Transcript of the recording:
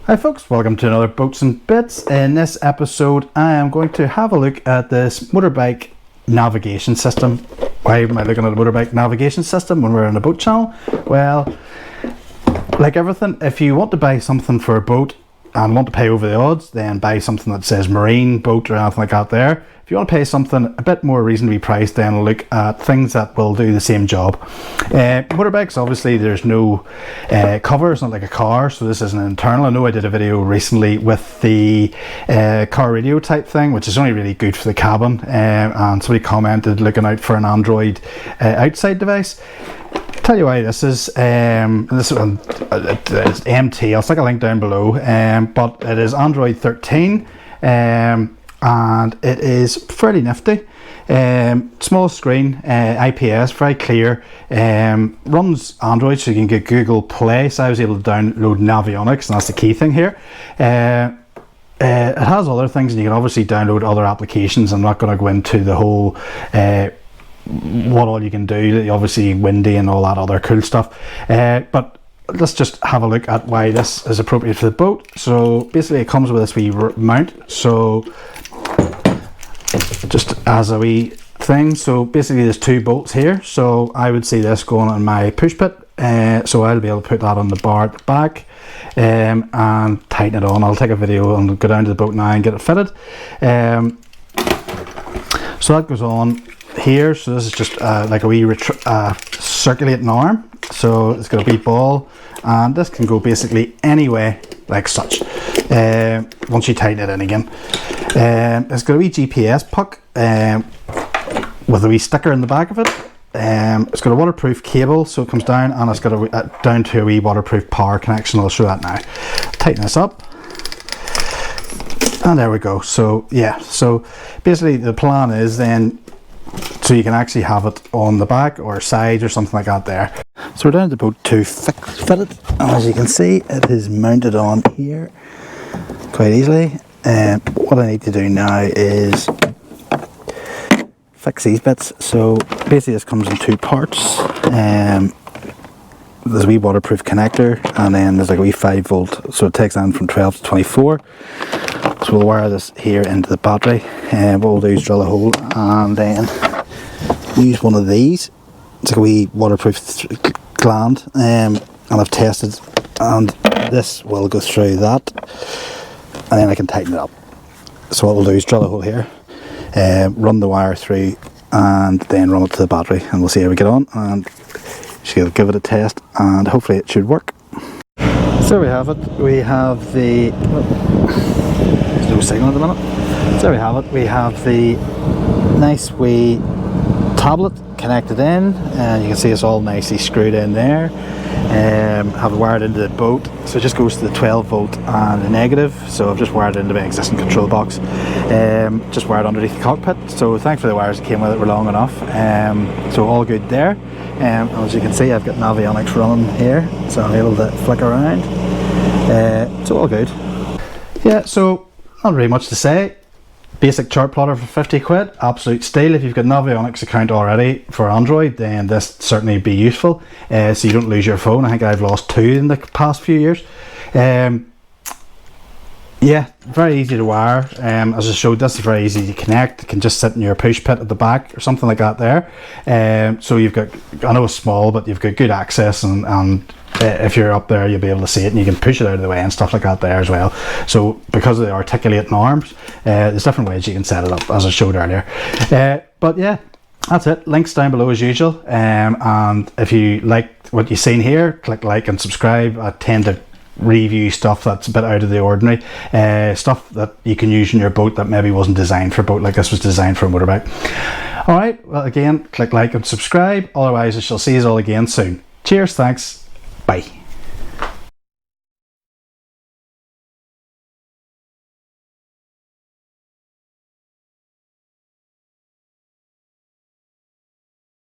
Hi folks, welcome to another Boats and Bits. In this episode I am going to have a look at this motorbike navigation system. Why am I looking at a motorbike navigation system when we're on a boat channel? Well, like everything, if you want to buy something for a boat and want to pay over the odds, then buy something that says marine boat or anything like that there. If you want to pay something a bit more reasonably priced, then look at things that will do the same job. Motorbikes, obviously there's no cover, it's not like a car, so this isn't internal. I know I did a video recently with the car radio type thing, which is only really good for the cabin, and somebody commented looking out for an Android outside device. Tell you why this is, it's MT, I'll stick a link down below, but it is Android 13, and it is fairly nifty. Small screen, IPS, very clear, runs Android, so you can get Google Play, so I was able to download Navionics, and that's the key thing here. It has other things, and you can obviously download other applications. I'm not going to go into the whole what all you can do, obviously windy and all that other cool stuff, but let's just have a look at why this is appropriate for the boat. So basically it comes with this wee mount, so just as a wee thing. So basically there's two bolts here, so I would see this going on my push pit, so I'll be able to put that on the bar at the back and tighten it on. I'll take a video and go down to the boat now and get it fitted. So that goes on here, so this is just like a wee circulating arm, so it's got a wee ball, and this can go basically any way like such once you tighten it in again. It's got a wee GPS puck with a wee sticker in the back of it. It's got a waterproof cable, so it comes down, and it's got down to a wee waterproof power connection. I'll show that now. Tighten this up, and there we go. So yeah, so basically the plan is then, so you can actually have it on the back or side or something like that there. So we're down to the boat to fit it, and as you can see it is mounted on here quite easily. What I need to do now is fix these bits. So basically this comes in two parts. There's a wee waterproof connector, and then there's like a wee 5V, so it takes on from 12 to 24. So we'll wire this here into the battery, and what we'll do is drill a hole and then use one of these. It's like a wee waterproof gland, and I've tested, and this will go through that, and then I can tighten it up. So what we'll do is drill a hole here, run the wire through, and then run it to the battery, and we'll see how we get on, and she'll give it a test, and hopefully it should work. So there we have it. We have the, there's no signal at the minute. So there we have it. We have the nice wee tablet connected in, and you can see it's all nicely screwed in there. Have it wired into the boat, so it just goes to the 12V and the negative. So I've just wired it into my existing control box, just wired underneath the cockpit. So thankfully the wires that came with it were long enough, so all good there. As you can see, I've got Navionics running here, so I'm able to flick around, so all good. Yeah, so not really much to say. Basic Chartplotter for 50 quid, absolute steal. If you've got Navionics account already for Android, then this certainly be useful, so you don't lose your phone. I think I've lost two in the past few years. Yeah, very easy to wire. As I showed, this is very easy to connect. It can just sit in your push pit at the back or something like that there. So you've got, I know it's small, but you've got good access, and if you're up there you'll be able to see it, and you can push it out of the way and stuff like that there as well. So because of the articulating arms, there's different ways you can set it up, as I showed earlier. But yeah, that's it. Links down below as usual, and if you like what you've seen here, click like and subscribe. I tend to review stuff that's a bit out of the ordinary, stuff that you can use in your boat that maybe wasn't designed for a boat like this was designed for a motorbike. Alright, well again, click like and subscribe, otherwise I shall see you all again soon. Cheers, thanks, bye.